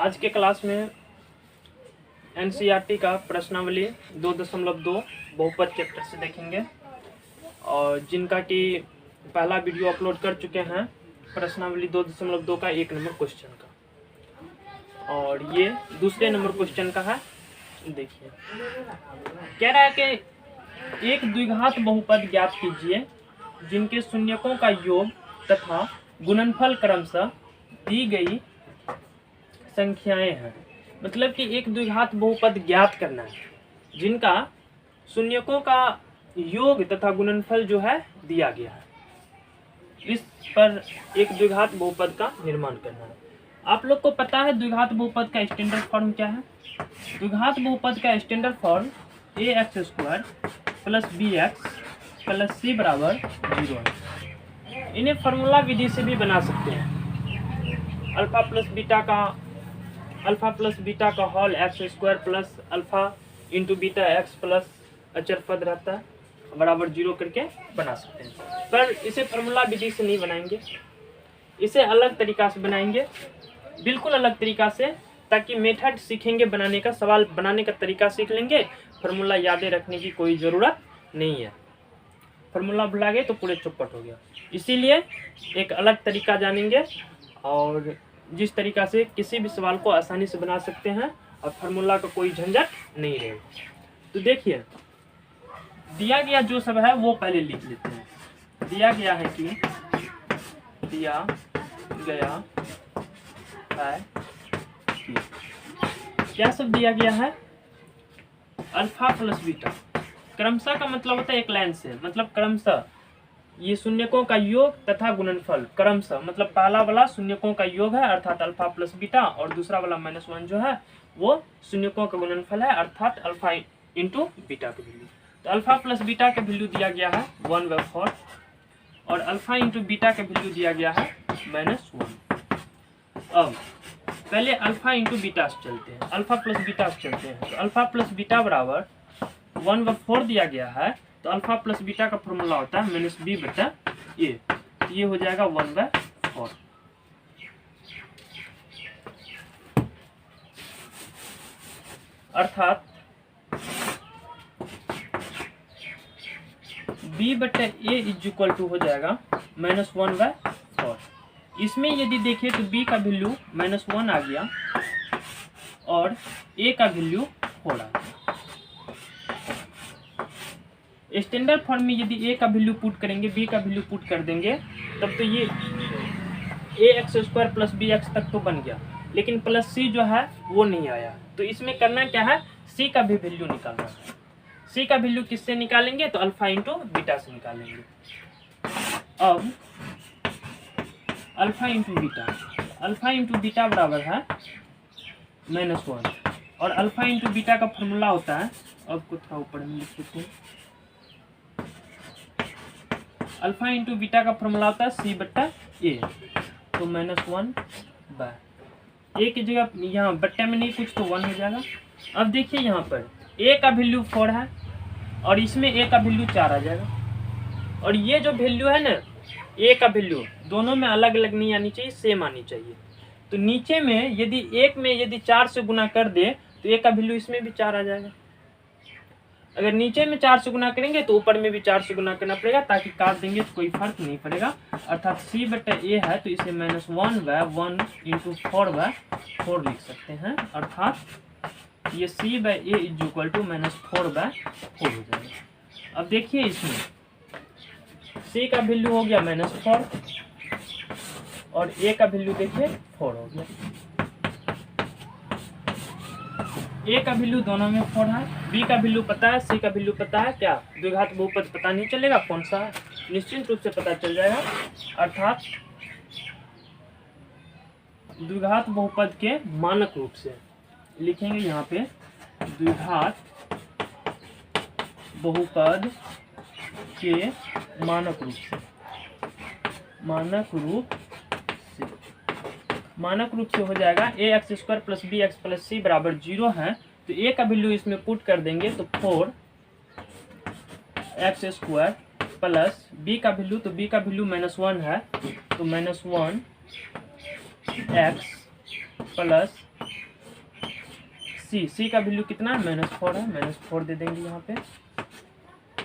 आज के क्लास में एनसीईआरटी का प्रश्नावली 2.2 बहुपद चैप्टर से देखेंगे और जिनका कि पहला वीडियो अपलोड कर चुके हैं प्रश्नावली 2.2 का 1 नंबर क्वेश्चन का, और ये दूसरे नंबर क्वेश्चन का है। देखिए कह रहा है कि एक द्विघात बहुपद ज्ञात कीजिए जिनके शून्यकों का योग तथा गुणनफल क्रमशः दी गई संख्याएं हैं। मतलब कि एक द्विघात बहुपद ज्ञात करना है जिनका शून्यकों का योग तथा गुणनफल जो है दिया गया है, इस पर एक द्विघात बहुपद का निर्माण करना है। आप लोग को पता है द्विघात बहुपद का स्टैंडर्ड फॉर्म क्या है। द्विघात बहुपद का standard form ax² + bx + c = 0 है। इन्हें फार्मूला विधि से भी बना सकते हैं। अल्फा प्लस बीटा का whole x² plus alpha into beta x plus अचर पद रहता है बराबर 0 करके बना सकते हैं। पर इसे फार्मूला विधि से नहीं बनाएंगे, इसे अलग तरीका से बनाएंगे, बिल्कुल अलग तरीका से, ताकि मेथड सीखेंगे बनाने का, सवाल बनाने का तरीका सीख लेंगे। फार्मूला यादें रखने की कोई ज़रूरत नहीं है। फार्मूला भुला गए तो पूरे चौपट हो गया। इसीलिए एक अलग तरीका जानेंगे और जिस तरीका से किसी भी सवाल को आसानी से बना सकते हैं और फार्मूला का कोई झंझट नहीं रहेगा। तो देखिए दिया गया जो सब है वो पहले लिख लेते हैं। दिया गया है कि क्या सब दिया गया है, अल्फा प्लस बीटा क्रमशः का मतलब होता है एक लाइन से, मतलब क्रमशः ये शून्यकों का योग तथा गुणनफल क्रमशः, मतलब पहला वाला शून्यकों का योग है अर्थात अल्फा प्लस बीटा, और दूसरा वाला -1 जो है वो शून्यकों का गुणनफल है अर्थात अल्फा इंटू बीटा का वैल्यू। तो अल्फा प्लस बीटा का वैल्यू दिया गया है 1/4 और अल्फा इंटू बीटा का वैल्यू दिया गया है -1। अब पहले अल्फा इंटू बीटा से चलते हैं, अल्फा प्लस बीटा से चलते हैं। तो अल्फा प्लस बीटा बराबर 1/4 दिया गया है, तो अल्फा प्लस बीटा का फॉर्मूला होता है -b/a। ये हो जाएगा 1/4। अर्थात b/a हो जाएगा -1/4। इसमें यदि देखें तो b का वैल्यू -1 आ गया और a का वैल्यू 4 आ गया। स्टैंडर्ड फॉर्म में यदि a का वैल्यू पुट करेंगे, b का वैल्यू पुट कर देंगे, तब तो ये ax² + bx तक तो बन गया, लेकिन प्लस c जो है वो नहीं आया। तो इसमें करना क्या है, c का भी वैल्यू निकालना है। c का वैल्यू किससे निकालेंगे, तो अल्फा इंटू बीटा से निकालेंगे। अब अल्फा इंटू बीटा बराबर है -1 और अल्फा इंटू बीटा का फॉर्मूला होता है, अब को थोड़ा ऊपर में लिख देते हैं, अल्फा इंटू बीटा का फॉर्मूला होता है c/a। तो -1/a की जगह यहाँ बट्टे में नहीं कुछ तो 1 हो जाएगा। अब देखिए यहाँ पर a का वैल्यू 4 है और इसमें a का वैल्यू 4 आ जाएगा, और ये जो वैल्यू है ना a का वैल्यू दोनों में अलग अलग नहीं आनी चाहिए, सेम आनी चाहिए। तो नीचे में यदि एक में यदि 4 से गुना कर दे तो a का वैल्यू इसमें भी 4 आ जाएगा। अगर नीचे में 4 से गुना करेंगे तो ऊपर में भी 4 से गुना करना पड़ेगा, ताकि काट देंगे तो कोई फर्क नहीं पड़ेगा। अर्थात c/a है तो इसे -1/1 × 4/4 लिख सकते हैं। अर्थात ये c/a = -4/4 हो जाएगा। अब देखिए इसमें c का वैल्यू हो गया -4 और a का वैल्यू देखिए 4 हो गया। a का वैल्यू दोनों में 4 है, b का वैल्यू पता है, c का वैल्यू पता है। क्या द्विघात बहुपद पता नहीं चलेगा कौन सा है, निश्चित रूप से पता चल जाएगा। अर्थात द्विघात बहुपद के मानक रूप से लिखेंगे यहाँ पे, द्विघात बहुपद के मानक रूप से हो जाएगा ax² + bx + c = 0 है। तो a का वैल्यू इसमें पुट कर देंगे तो 4x² प्लस b का वैल्यू, तो b का वैल्यू -1 है तो -1 x प्लस सी का वैल्यू कितना है, -4 है, -4 दे देंगे यहाँ पे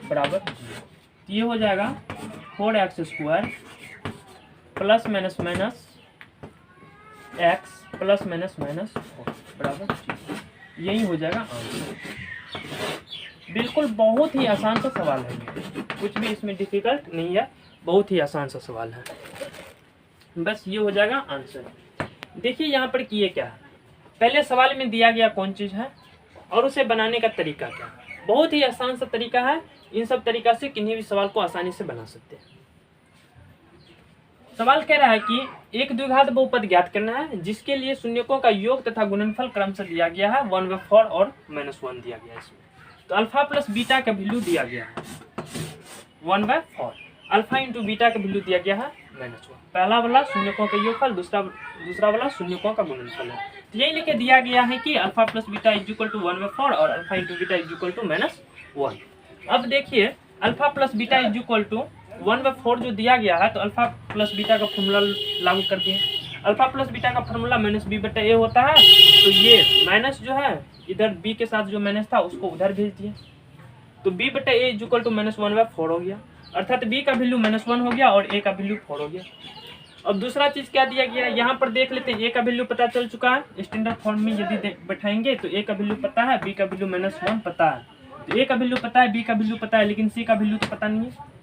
बराबर 0। ये हो जाएगा 4x² plus minus minus x plus minus minus 4 बराबर 0। यही हो जाएगा आंसर। बिल्कुल बहुत ही आसान सा सवाल है, कुछ भी इसमें डिफिकल्ट नहीं है, बहुत ही आसान सा सवाल है, बस ये हो जाएगा आंसर। देखिए यहाँ पर किए क्या है, पहले सवाल में दिया गया कौन चीज़ है और उसे बनाने का तरीका क्या है। बहुत ही आसान सा तरीका है, इन सब तरीका से किन्हीं भी सवाल को आसानी से बना सकते हैं। सवाल कह रहा है कि एक द्विघात बहुपद ज्ञात करना है जिसके लिए शून्यकों का योग तथा गुणनफल क्रमशः दिया गया है 1/4 और -1 दिया गया है इसमें। तो अल्फा प्लस बीटा का वैल्यू दिया गया है 1/4, अल्फा इंटू बीटा का वैल्यू दिया गया है -1। पहला वाला शून्यकों का योगफल, दूसरा वाला शून्यकों का गुणनफल है। तो यही लिखे दिया गया है कि alpha plus beta is equal to 1/4 और alpha into beta is equal to -1। अब देखिए alpha plus beta is equal to 1/4 जो दिया गया है, तो अल्फा प्लस बीटा का फॉर्मूला लागू कर दिए। अल्फा प्लस बीटा का फॉर्मूला -b/a होता है, तो ये माइनस जो है इधर b के साथ जो माइनस था उसको उधर भेज दिए, तो b/a इज इक्वल टू -1/4 हो गया, अर्थात b का वैल्यू -1 हो गया और a का वैल्यू 4 हो गया। अब दूसरा चीज क्या दिया गया है, यहाँ पर देख लेते हैं, a का वैल्यू पता चल चुका है, स्टैंडर्ड फॉर्म में यदि बैठाएंगे तो a का वैल्यू पता है, b का वैल्यू -1 पता है, तो a का वैल्यू पता है, b का वैल्यू पता है, लेकिन c का वैल्यू तो पता नहीं है।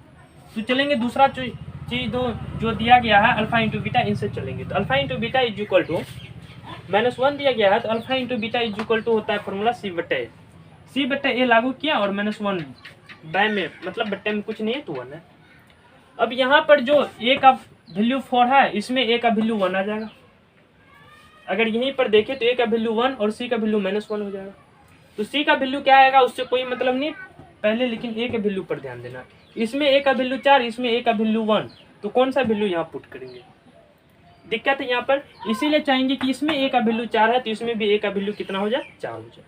तो चलेंगे दूसरा चीज जो दिया गया है अल्फा इंटू बीटा, इनसे चलेंगे। तो alpha into beta is equal to -1 दिया गया है, तो alpha into beta is equal to होता है फॉर्मूला c/a लागू किया और -1 बाय में मतलब बट्टे में कुछ नहीं है तो 1 है। अब यहाँ पर जो a का वैल्यू 4 है, इसमें a का वैल्यू 1 आ जाएगा। अगर यहीं पर देखें तो a का वैल्यू 1 और c का वैल्यू -1 हो जाएगा। तो c का वैल्यू क्या आएगा उससे कोई मतलब नहीं पहले, लेकिन a के वैल्यू पर ध्यान देना। इसमें a का वैल्यू 4, इसमें a का वैल्यू 1, तो कौन सा वैल्यू यहाँ पुट करेंगे, दिक्कत है यहाँ पर। इसीलिए चाहेंगे कि इसमें a का वैल्यू 4 है तो इसमें भी a का वैल्यू कितना हो जाए, 4 हो जाए।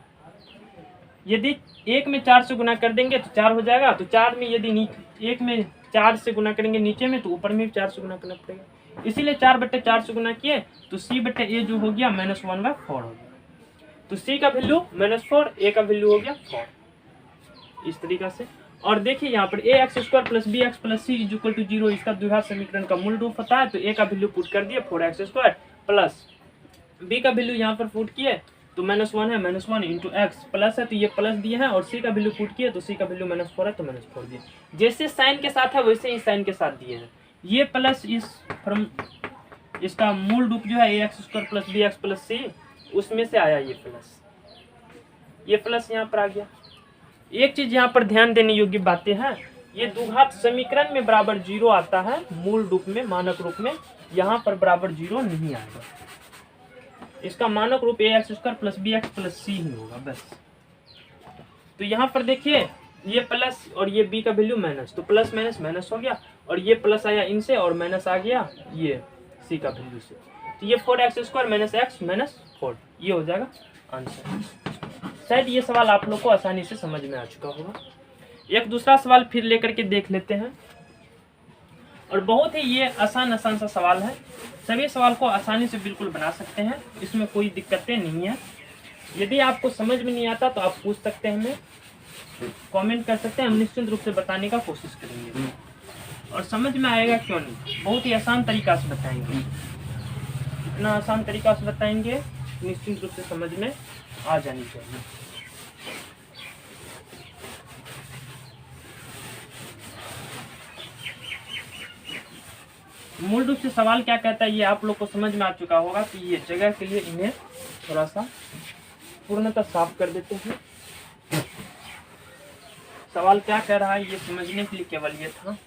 यदि 1 में 4 से गुना कर देंगे तो 4 हो जाएगा, तो 4 में यदि 1 में 4 से गुना करेंगे नीचे में तो ऊपर में भी 4 से गुना करना पड़ेगा, इसीलिए 4/4 से गुना किए तो c/a जो हो गया -1/4 हो गया। तो c का वैल्यू -4, a का वैल्यू हो गया 4, इस तरीका से। और देखिए यहाँ पर ax² plus bx plus c is equal to 0 इसका द्विघात समीकरण का मूल रूप होता है। तो a का वैल्यू पुट कर दिए 4x² प्लस b का वैल्यू यहाँ पर पुट किए तो -1 है, -1 इंटू एक्स प्लस है तो ये प्लस दिए हैं, और c का वैल्यू पुट किए तो c का वैल्यू -4 है तो -4 दिए। जैसे साइन के साथ है वैसे ही साइन के साथ दिए हैं। ये प्लस इसका मूल रूप जो है ax² plus bx plus c, उसमें से आया ये प्लस यहाँ पर आ गया। एक चीज यहाँ पर ध्यान देने योग्य बातें हैं, ये द्विघात समीकरण में बराबर 0 आता है, मूल रूप में मानक रूप में यहाँ पर बराबर 0 नहीं आएगा। इसका मानक रूप ax² plus bx plus c ही होगा बस। तो यहाँ पर देखिए ये प्लस और ये b का वैल्यू माइनस, तो प्लस माइनस माइनस हो गया, और ये प्लस आया इनसे और माइनस आ गया ये c का वैल्यू से, तो ये 4x² - x - 4, ये हो जाएगा आंसर। शायद ये सवाल आप लोग को आसानी से समझ में आ चुका होगा। एक दूसरा सवाल फिर लेकर के देख लेते हैं, और बहुत ही ये आसान सा सवाल है। सभी सवाल को आसानी से बिल्कुल बना सकते हैं, इसमें कोई दिक्कतें नहीं है। यदि आपको समझ में नहीं आता तो आप पूछ सकते हैं, हमें कमेंट कर सकते हैं, हम निश्चित रूप से बताने का कोशिश करेंगे, और समझ में आएगा क्यों नहीं, बहुत ही आसान तरीका से बताएंगे। इतना आसान तरीका से बताएंगे निश्चित रूप से समझ में आ जानी चाहिए। मूल रूप से सवाल क्या कहता है ये आप लोग को समझ में आ चुका होगा, कि ये जगह के लिए इन्हें थोड़ा सा पूर्णतः साफ कर देते हैं। सवाल क्या कह रहा है ये समझने के लिए केवल ये था।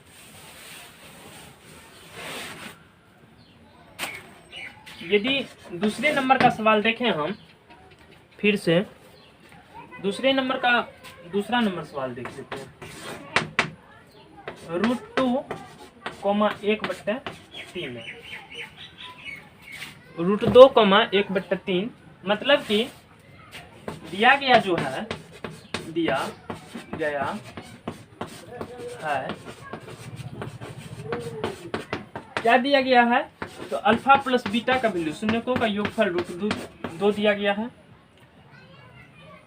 यदि दूसरे नंबर का सवाल देखें हम फिर से, दूसरे नंबर का दूसरा नंबर सवाल देख लेते हैं। √2, 1/3 है। √2, 1/3 मतलब कि दिया गया जो है, दिया गया है, क्या दिया गया है, तो अल्फा प्लस बीटा का वैल्यू, शून्यकों का योगफल √2 दिया गया है।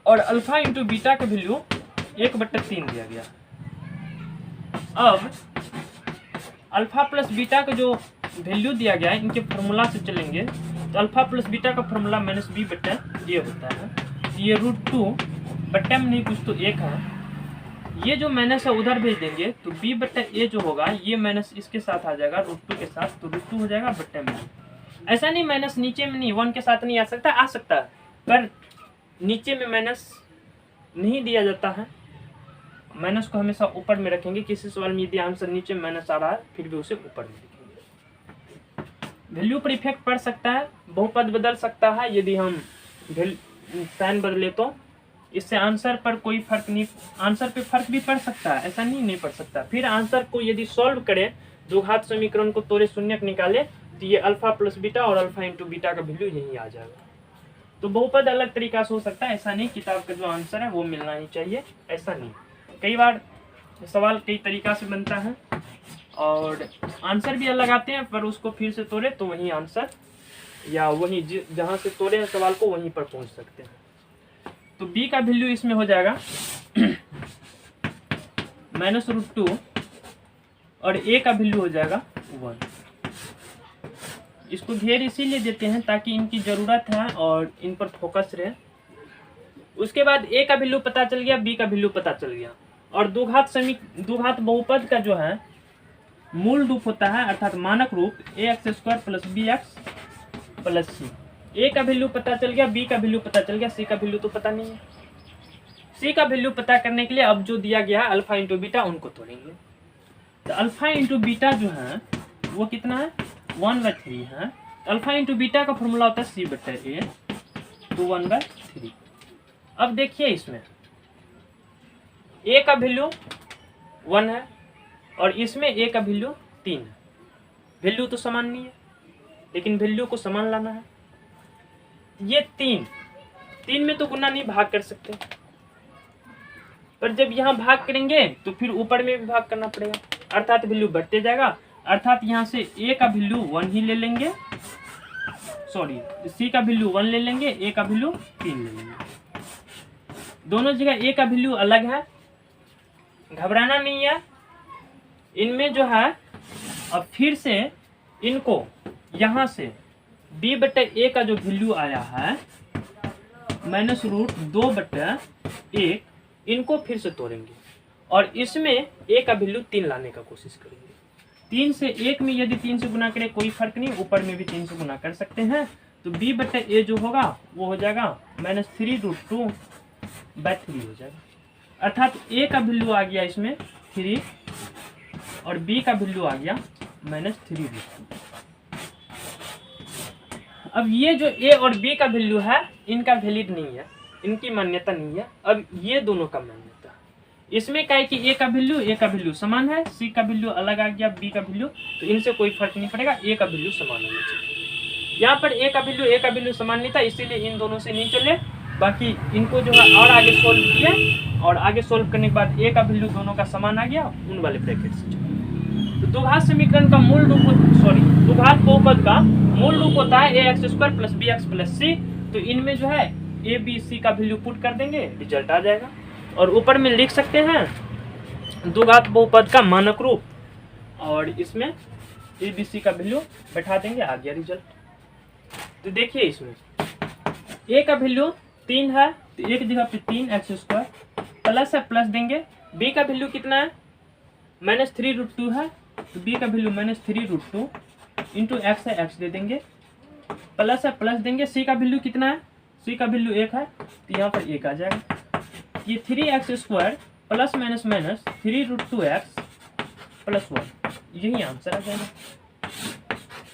और अल्फा इंटू बीटा का वैल्यू 1/3 दिया गया। अब अल्फा प्लस बीटा का जो वैल्यू दिया गया है इनके फॉर्मूला से चलेंगे तो अल्फा प्लस बीटा का फॉर्मूला -b/a होता है। ये √2 बट्टे में नहीं कुछ तो 1 है। ये जो माइनस है उधर भेज देंगे तो b/a जो होगा ये माइनस इसके साथ आ जाएगा √2 के साथ, तो √2 हो जाएगा बट्टे में। ऐसा नहीं माइनस नीचे में नहीं 1 के साथ नहीं आ सकता, आ सकता है पर नीचे में माइनस नहीं दिया जाता है। माइनस को हमेशा ऊपर में रखेंगे। किसी सवाल में यदि आंसर नीचे माइनस आ रहा है फिर भी उसे ऊपर में लिखेंगे। वैल्यू पर इफेक्ट पड़ सकता है, बहुपद बदल सकता है यदि हम साइन बदले तो इससे आंसर पर कोई फर्क नहीं, आंसर पे फर्क भी पड़ सकता है, ऐसा नहीं पड़ सकता। फिर आंसर को यदि सॉल्व करें द्विघात समीकरण को तोड़े शून्यक निकाले तो ये अल्फा प्लस बीटा और अल्फा इंटू बीटा का वैल्यू यही आ जाएगा। तो बहुपद अलग तरीका से हो सकता है, ऐसा नहीं किताब का जो आंसर है वो मिलना ही चाहिए, ऐसा नहीं। कई बार सवाल कई तरीका से बनता है और आंसर भी अलग आते हैं पर उसको फिर से तोड़े तो वही आंसर या वही जहाँ से तोड़े हैं सवाल को वहीं पर पहुँच सकते हैं। तो b का वैल्यू इसमें हो जाएगा -√2 और a का वैल्यू हो जाएगा 1। इसको घेर इसीलिए देते हैं ताकि इनकी ज़रूरत है और इन पर फोकस रहे। उसके बाद a का वैल्यू पता चल गया, b का वैल्यू पता चल गया और द्विघात बहुपद का जो है मूल रूप होता है अर्थात मानक रूप ax² + bx + c। ए का वैल्यू पता चल गया, बी का वैल्यू पता चल गया, सी का वैल्यू तो पता नहीं है। सी का वैल्यू पता करने के लिए अब जो दिया गया है अल्फा इंटू बीटा उनको तोड़ेंगे। तो अल्फा इंटू बीटा जो है वो कितना है 1/3 है। अल्फा इंटू बीटा का फॉर्मूला होता है c/a तो 1/3। अब देखिए इसमें a का वैल्यू 1 है और इसमें a का वैल्यू 3 है। वैल्यू तो समान नहीं है लेकिन वैल्यू को समान लाना है। ये 3 में तो गुना नहीं भाग कर सकते, पर जब यहाँ भाग करेंगे तो फिर ऊपर में भी भाग करना पड़ेगा अर्थात वैल्यू बढ़ते जाएगा। अर्थात यहाँ से a का वैल्यू 1 ही ले लेंगे, सॉरी c का वैल्यू 1 ले लेंगे, a का वैल्यू 3 ले लेंगे। दोनों जगह a का वैल्यू अलग है, घबराना नहीं है। इनमें जो है अब फिर से इनको यहाँ से b/a का जो वैल्यू आया है -√2/1 इनको फिर से तोड़ेंगे और इसमें a का वैल्यू 3 लाने का कोशिश करेंगे। 3 से 1 में यदि 3 से गुना करें कोई फर्क नहीं, ऊपर में भी 3 से गुना कर सकते हैं। तो b/a जो होगा वो हो जाएगा -3√2/3 हो जाएगा। अर्थात a का वैल्यू आ गया इसमें 3 और b का वैल्यू आ गया -3√2। अब ये जो a और b का वैल्यू है इनका वैलिड नहीं है, इनकी मान्यता नहीं है। अब ये दोनों का मान्यता है। इसमें क्या है कि a का वैल्यू समान है, c का वैल्यू अलग आ गया, b का वैल्यू, तो इनसे कोई फर्क नहीं पड़ेगा, a का वैल्यू समान होना चाहिए। यहाँ पर a का वैल्यू समान नहीं था इसीलिए इन दोनों से नहीं चले। बाकी इनको जो है और आगे सोल्व किए और आगे सोल्व करने के बाद a का वैल्यू दोनों का समान आ गया, उन वाले ब्रैकेट से चले। तो द्विघात समीकरण का मूल रूप द्विघात बहुपद का मूल रूप होता है ax² + bx + c। तो इनमें जो है a b c का वैल्यू पुट कर देंगे, रिजल्ट आ जाएगा। और ऊपर में लिख सकते हैं द्विघात बहुपद का मानक रूप और इसमें a b c का वैल्यू बैठा देंगे, आ गया रिजल्ट। तो देखिए इसमें a का वैल्यू 3 है तो एक जगह पे 3x² प्लस है, प्लस देंगे। b का वैल्यू कितना है -3√2 है तो b का वैल्यू -3√2 इंटू x है, x दे देंगे, प्लस है, प्लस देंगे। c का वैल्यू कितना है, c का वैल्यू 1 है तो यहाँ पर 1 आ जाएगा। ये 3x² प्लस माइनस 3√2x + 1 यही आंसर आ जाएगा,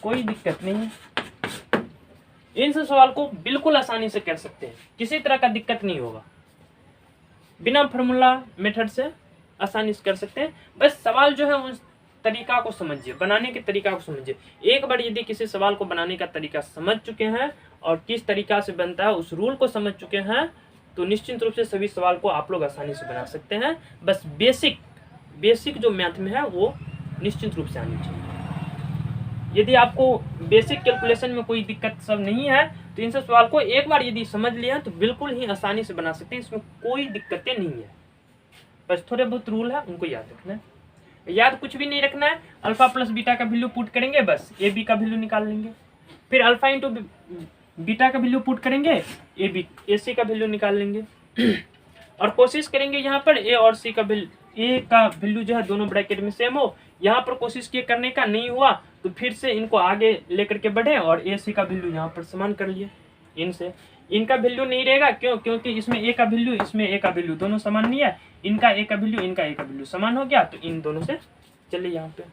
कोई दिक्कत नहीं है। इन सब सवाल को बिल्कुल आसानी से कर सकते हैं, किसी तरह का दिक्कत नहीं होगा, बिना फार्मूला मेथड से आसानी से कर सकते हैं। बस सवाल जो है उस तरीका को समझिए, बनाने के तरीका को समझिए। एक बार यदि किसी सवाल को बनाने का तरीका समझ चुके हैं और किस तरीका से बनता है उस रूल को समझ चुके हैं तो निश्चित रूप से सभी सवाल को आप लोग आसानी से बना सकते हैं। बस बेसिक जो मैथ में है वो निश्चित रूप से आनी चाहिए। यदि आपको बेसिक कैलकुलेशन में कोई दिक्कत सब नहीं है तो इन सब सवाल को एक बार यदि समझ लिया तो बिल्कुल ही आसानी से बना सकते हैं, इसमें कोई दिक्कतें नहीं है। बस थोड़े बहुत रूल है उनको याद रखना है। याद कुछ भी नहीं रखना है, अल्फा प्लस बीटा का वैल्यू पुट करेंगे, बस ए बी का वैल्यू निकाल लेंगे। फिर अल्फा इंटू बीटा का वैल्यू पुट करेंगे, ए सी का वैल्यू निकाल लेंगे। और कोशिश करेंगे यहाँ पर ए और सी का वैल्यू, ए का वैल्यू जो है दोनों ब्रैकेट में सेम हो। यहाँ पर कोशिश किए करने का, नहीं हुआ तो फिर से इनको आगे लेकर के बढ़े और ए सी का वैल्यू यहाँ पर समान कर लिए इनसे। इनका वैल्यू नहीं रहेगा, क्यों? क्योंकि इसमें ए का वैल्यू, इसमें ए का वैल्यू दोनों समान नहीं है। इनका ए का वैल्यू, इनका ए का वैल्यू समान हो गया तो इन दोनों से चलिए यहाँ पे,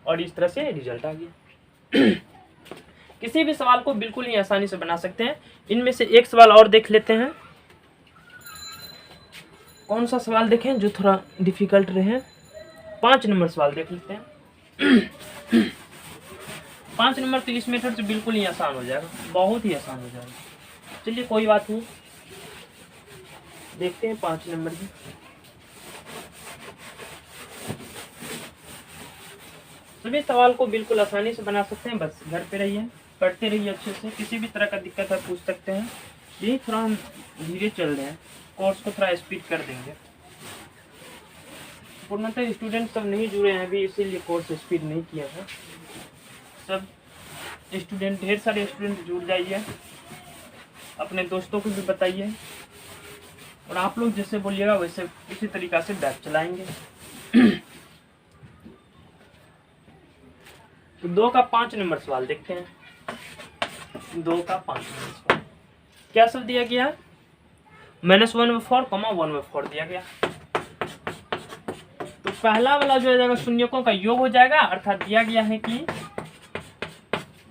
और इस तरह से रिजल्ट आ गया। किसी भी सवाल को बिल्कुल ही आसानी से बना सकते हैं। इनमें से एक सवाल और देख लेते हैं। कौन सा सवाल देखें जो थोड़ा डिफिकल्ट रहे? 5 नंबर सवाल देख लेते हैं। 5 नंबर तो इस मेथड से बिल्कुल ही आसान हो जाएगा, बहुत ही आसान हो जाएगा। चलिए कोई बात नहीं, देखते हैं 5 नंबर की। सभी सवाल को बिल्कुल आसानी से बना सकते हैं, बस घर पे रहिए, पढ़ते रहिए अच्छे से। किसी भी तरह का दिक्कत है पूछ सकते हैं। यही थोड़ा हम धीरे चल रहे हैं, कोर्स को थोड़ा स्पीड कर देंगे। पूर्णतः स्टूडेंट सब नहीं जुड़े हैं अभी, इसीलिए कोर्स स्पीड नहीं किया है। सब स्टूडेंट, ढेर सारे स्टूडेंट जुड़ जाइए, अपने दोस्तों को भी बताइए, और आप लोग जैसे बोलिएगा वैसे उसी तरीका से बैच चलाएंगे। तो 2 का 5 नंबर सवाल देखते हैं। 2 का 5 नंबर सवाल क्या सब दिया गया है? -1/4, 1/4 दिया गया। तो पहला वाला जो हो जाएगा शून्यकों का योग हो जाएगा, अर्थात दिया गया है कि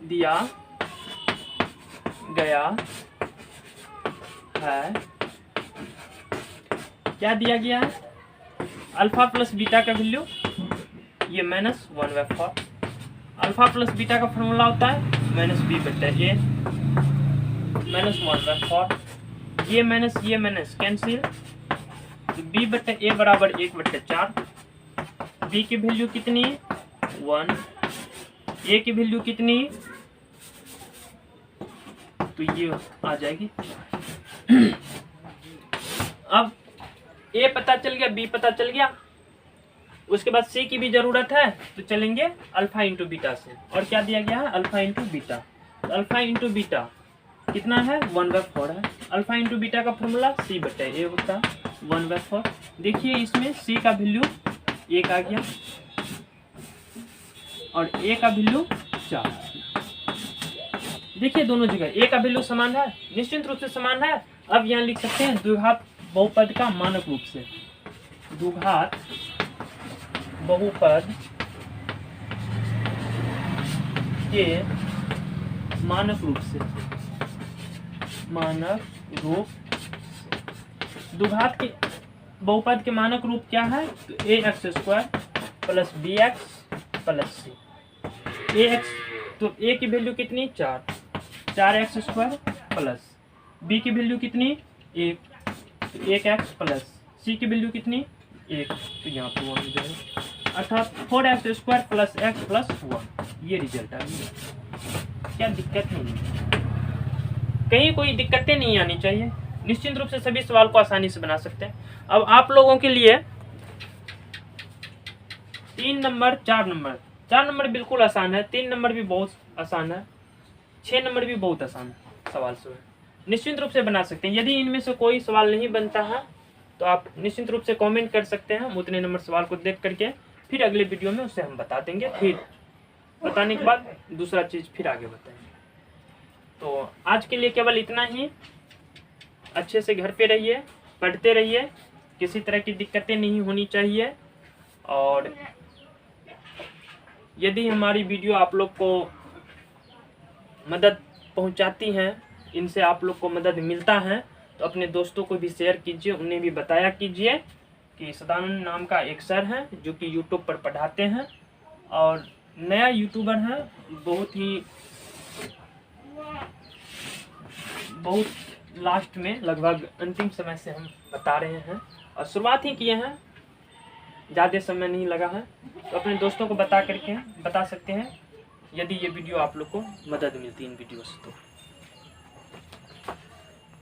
दिया गया है, क्या दिया गया है? अल्फा प्लस बीटा का वैल्यू ये -1/4। अल्फा प्लस बीटा का फॉर्मूला होता है -b/a, -1/4। ये माइनस कैंसिल, तो b/a बराबर 1/4। b की वैल्यू कितनी? 1। a की वैल्यू कितनी? तो ये आ जाएगी। अब a पता चल गया, b पता चल गया, उसके बाद c की भी जरूरत है, तो चलेंगे अल्फा इंटू बीटा से। और क्या दिया गया है? Alpha into beta. तो अल्फा इंटू बीटा कितना है? 1/4 है। अल्फा इंटू बीटा का फॉर्मूला c/a होता है, 1/4। देखिए इसमें c का वैल्यू 1 आ गया और a का वैल्यू 4। देखिए दोनों जगह a का वैल्यू समान है, निश्चित रूप से समान है। अब यहाँ लिख सकते हैं द्विघात बहुपद का मानक रूप से, द्विघात बहुपद के मानक रूप से, मानक रूप। द्विघात के बहुपद के मानक रूप क्या है? तो ax² plus bx plus c। ax, तो a की वैल्यू कितनी? 4x² प्लस b की वैल्यू कितनी? 1, तो 1x प्लस c की वैल्यू कितनी? 1, तो यहाँ पर 1 हो जाएगा, अर्थात 4x² प्लस x प्लस 1। ये रिजल्ट आ गया। क्या दिक्कत नहीं है, कहीं कोई दिक्कतें नहीं आनी चाहिए। निश्चित रूप से सभी सवाल को आसानी से बना सकते हैं। अब आप लोगों के लिए 3 नंबर, 4 नंबर। 4 नंबर बिल्कुल आसान है, 3 नंबर भी बहुत आसान है, 6 नंबर भी बहुत आसान है। सवाल से निश्चित रूप से बना सकते हैं। यदि इनमें से कोई सवाल नहीं बनता है तो आप निश्चित रूप से कमेंट कर सकते हैं। हम उतने नंबर सवाल को देख करके फिर अगले वीडियो में उसे हम बता देंगे। फिर बताने के बाद दूसरा चीज़ फिर आगे बताएंगे। तो आज के लिए केवल इतना ही। अच्छे से घर पे रहिए, पढ़ते रहिए, किसी तरह की दिक्कतें नहीं होनी चाहिए। और यदि हमारी वीडियो आप लोग को मदद पहुंचाती हैं, इनसे आप लोग को मदद मिलता है, तो अपने दोस्तों को भी शेयर कीजिए, उन्हें भी बताया कीजिए कि सदानंद नाम का एक सर है जो कि यूट्यूब पर पढ़ाते हैं और नया यूट्यूबर है, बहुत लास्ट में, लगभग अंतिम समय से हम बता रहे हैं और शुरुआत ही किए हैं, ज़्यादा समय नहीं लगा है। तो अपने दोस्तों को बता सकते हैं यदि ये वीडियो आप लोग को मदद मिलती इन वीडियो से तो।